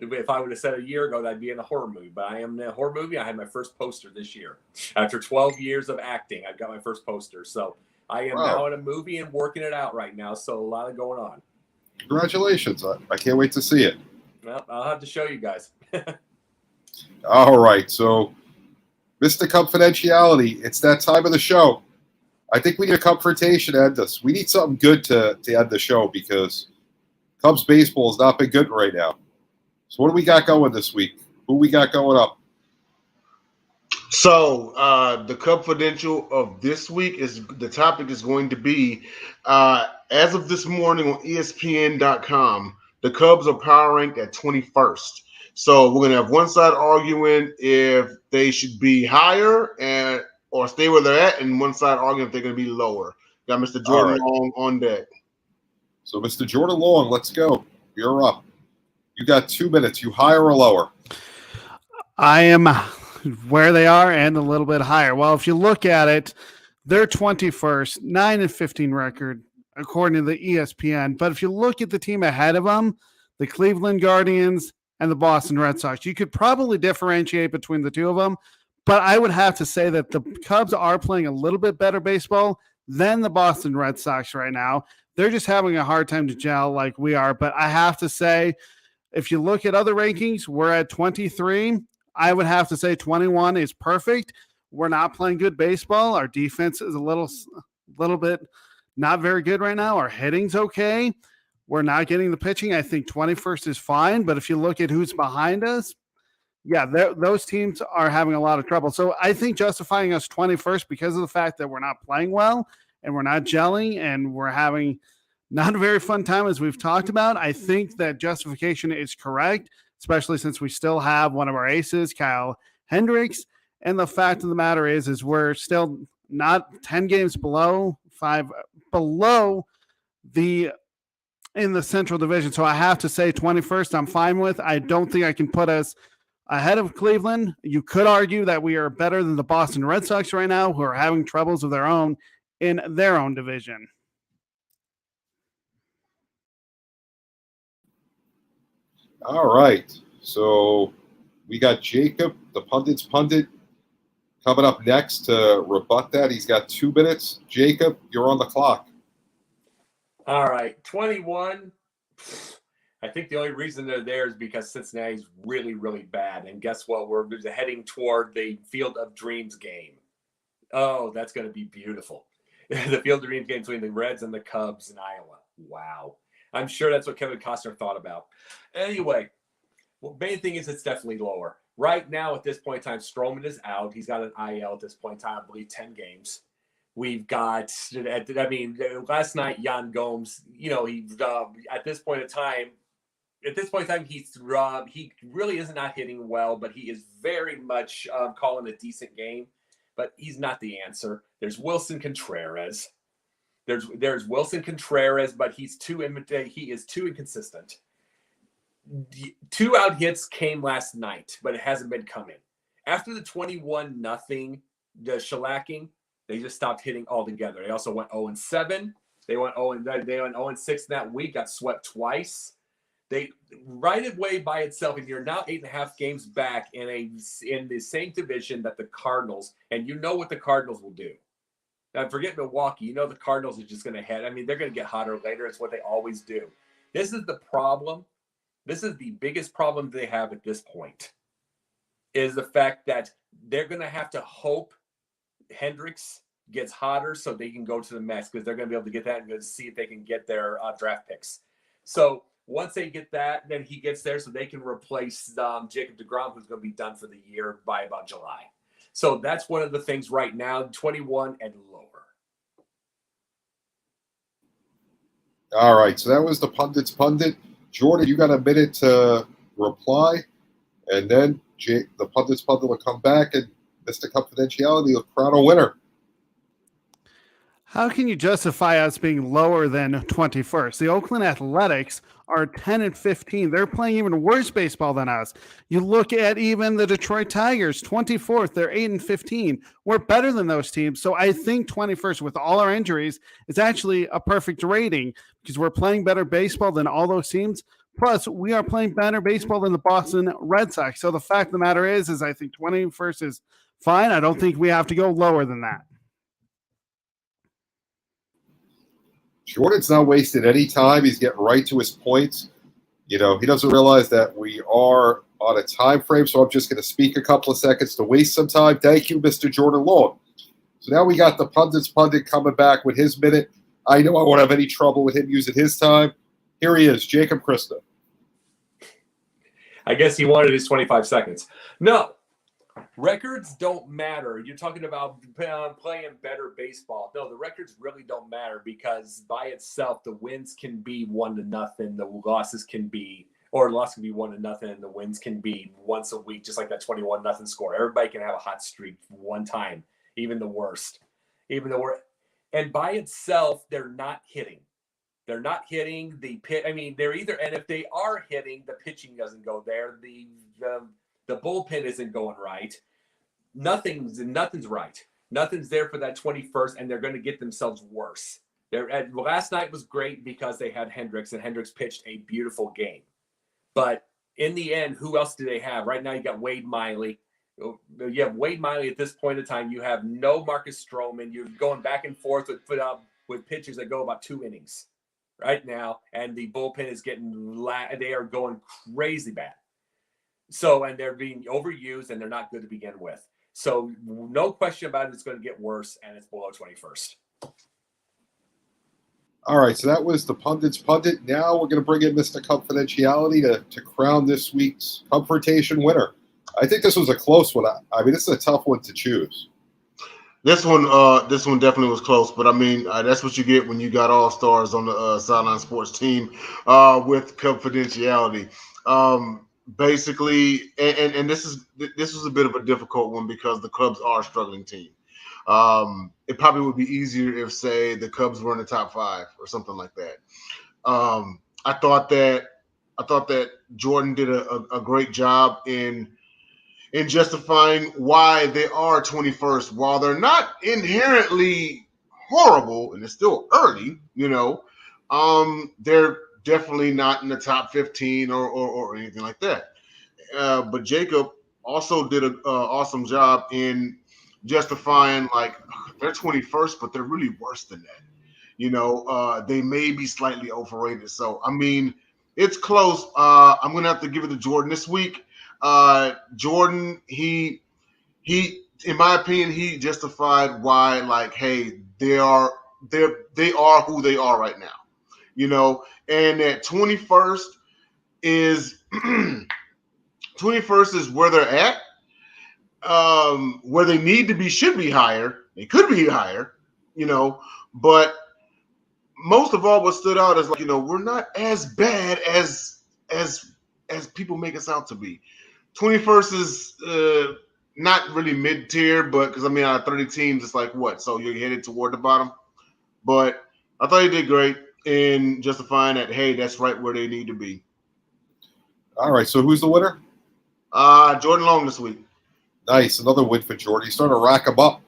if I would have said a year ago that I'd be in a horror movie. But I am in a horror movie. I had my first poster this year. After 12 years of acting, I've got my first poster. So I am now in a movie and working it out right now. So a lot of going on. Congratulations. I can't wait to see it. Well, I'll have to show you guys. All right. So, Mr. Cubfidentiality, it's that time of the show. I think we need a confrontation to end us. We need something good to end the show because Cubs baseball has not been good right now. So what do we got going this week? Who we got going up? So the Cubfidential of this week the topic is going to be as of this morning on ESPN.com, the Cubs are power ranked at 21st. So we're gonna have one side arguing if they should be higher or stay where they're at, and one side arguing if they're gonna be lower. Got Mr. Jordan Long on deck. So Mr. Jordan Long, let's go. You're up. You got 2 minutes. You higher or lower? I am where they are and a little bit higher. Well, if you look at it, they're 21st, 9-15 record, according to the ESPN. But if you look at the team ahead of them, the Cleveland Guardians and the Boston Red Sox, you could probably differentiate between the two of them. But I would have to say that the Cubs are playing a little bit better baseball than the Boston Red Sox right now. They're just having a hard time to gel like we are. But I have to say, if you look at other rankings, we're at 23. I would have to say 21 is perfect. We're not playing good baseball. Our defense is a little bit not very good right now. Our hitting's okay. We're not getting the pitching. I think 21st is fine. But if you look at who's behind us, yeah, those teams are having a lot of trouble. So I think justifying us 21st because of the fact that we're not playing well and we're not gelling and we're having not a very fun time, as we've talked about. I think that justification is correct, especially since we still have one of our aces, Kyle Hendricks. And the fact of the matter is we're still not 10 games below, 5 below in the Central Division. So I have to say 21st, I'm fine with. I don't think I can put us ahead of Cleveland. You could argue that we are better than the Boston Red Sox right now, who are having troubles of their own in their own division. All right. So we got Jacob, the Pundits Pundit, coming up next to rebut that. He's got 2 minutes. Jacob, you're on the clock. All right. 21. I think the only reason they're there is because Cincinnati's really, really bad. And guess what? We're heading toward the Field of Dreams game. Oh, that's going to be beautiful. The Field of Dreams game between the Reds and the Cubs in Iowa. Wow. I'm sure that's what Kevin Costner thought about. Anyway, well, main thing is it's definitely lower. Right now, at this point in time, Strowman is out. He's got an IL at this point in time, I believe 10 games. We've got, last night, Jan Gomes, he at this point in time, he really is not hitting well, but he is very much calling a decent game. But he's not the answer. There's Wilson Contreras. There's Wilson Contreras, but he is too inconsistent. 2 out hits came last night, but it hasn't been coming. After the 21-0, the shellacking, they just stopped hitting altogether. They also went 0-7. They went 0-6 in that week, got swept twice. They right away by itself, and you're now 8.5 games back in the same division that the Cardinals, and you know what the Cardinals will do. Now, forget Milwaukee. You know the Cardinals are just going to head. I mean, they're going to get hotter later. It's what they always do. This is the problem. This is the biggest problem they have at this point, is the fact that they're going to have to hope Hendricks gets hotter so they can go to the Mets, because they're going to be able to get that and go see if they can get their draft picks. So once they get that, then he gets there so they can replace Jacob deGrom, who's going to be done for the year by about July. So that's one of the things right now, 21 and lower. All right, so that was the Pundits Pundit. Jordan, you got a minute to reply, and then the Pundits Pundit will come back, and Mr. Cubfidentiality will crown a winner. How can you justify us being lower than 21st? The Oakland Athletics are 10-15. They're playing even worse baseball than us. You look at even the Detroit Tigers, 24th. They're 8-15. We're better than those teams. So I think 21st, with all our injuries, is actually a perfect rating, because we're playing better baseball than all those teams. Plus, we are playing better baseball than the Boston Red Sox. So the fact of the matter is I think 21st is fine. I don't think we have to go lower than that. Jordan's not wasting any time. He's getting right to his points. He doesn't realize that we are on a time frame, so I'm just going to speak a couple of seconds to waste some time. Thank you, Mr. Jordan Long. So now we got the Pundits Pundit coming back with his minute. I know I won't have any trouble with him using his time. Here he is, Jacob Christner. I guess he wanted his 25 seconds. No. Records don't matter. You're talking about playing better baseball. No, the records really don't matter, because by itself, the wins can be 1-0. The losses can be, or loss can be 1-0, and the wins can be once a week, just like that 21-0 score. Everybody can have a hot streak one time, even the worst. And by itself, they're not hitting. They're not hitting the pit. I mean, they're either, and if they are hitting, the pitching doesn't go there. The bullpen isn't going right. Nothing's right. Nothing's there for that 21st, and they're going to get themselves worse. Last night was great because they had Hendricks, and Hendricks pitched a beautiful game. But in the end, who else do they have? Right now, you got Wade Miley. You have Wade Miley at this point in time. You have no Marcus Stroman. You're going back and forth with pitchers that go about 2 innings right now, and the bullpen is they are going crazy bad. So, and they're being overused, and they're not good to begin with. So, no question about it, it's going to get worse, and it's below 21st. All right, so that was the Pundits Pundit. Now we're going to bring in Mr. Cubfidentiality to crown this week's Confrontation winner. I think this was a close one. I mean, this is a tough one to choose. This one definitely was close, but I mean, that's what you get when you got all-stars on the Sideline Sports team with Cubfidentiality. Basically, and this was a bit of a difficult one because the Cubs are a struggling team. It probably would be easier if, say, the Cubs were in the top 5 or something like that. I thought that Jordan did a great job in justifying why they are 21st. While they're not inherently horrible, and it's still early, they're definitely not in the top 15 or anything like that. But Jacob also did an awesome job in justifying, like, they're 21st, but they're really worse than that. They may be slightly overrated. So, I mean, it's close. I'm going to have to give it to Jordan this week. Jordan, he, in my opinion, he justified why, like, hey, they are who they are right now. you know, and that 21st is 21st is where they're at. Where they need to be should be higher. They could be higher, you know, but most of all, what stood out is like, you know, we're not as bad as people make us out to be. 21st is not really mid tier, but because I mean, out of 30 teams, it's like what? So you're headed toward the bottom. But I thought he did great in justifying that. Hey, that's right where they need to be. All right. So who's the winner? Jordan Long this week. Nice, another win for Jordan. He's starting to rack them up.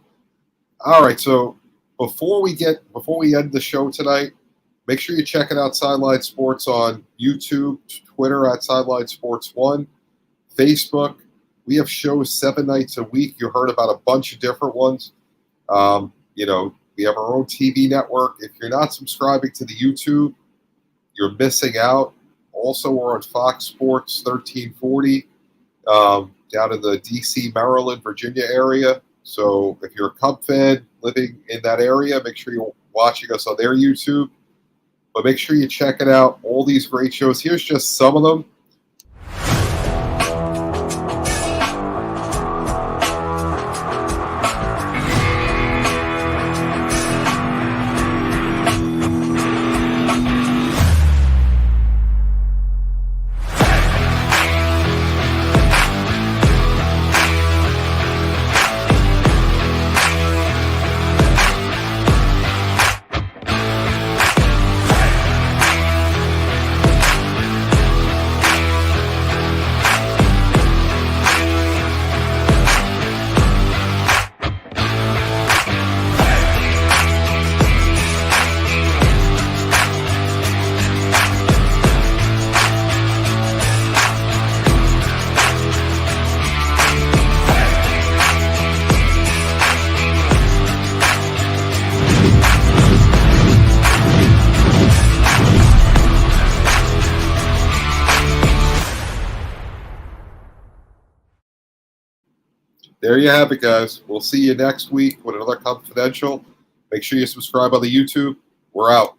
All right. So before we end the show tonight, make sure you check out Sideline Sports on YouTube, Twitter at Sideline Sports 1, Facebook. We have shows 7 nights a week. You heard about a bunch of different ones. You know, we have our own TV network. If you're not subscribing to the YouTube, you're missing out. Also, we're on Fox Sports 1340 down in the D.C., Maryland, Virginia area. So if you're a Cub fan living in that area, make sure you're watching us on their YouTube. But make sure you check it out. All these great shows. Here's just some of them. There you have it, guys. We'll see you next week with another Cubfidential. Make sure you subscribe on the YouTube. We're out.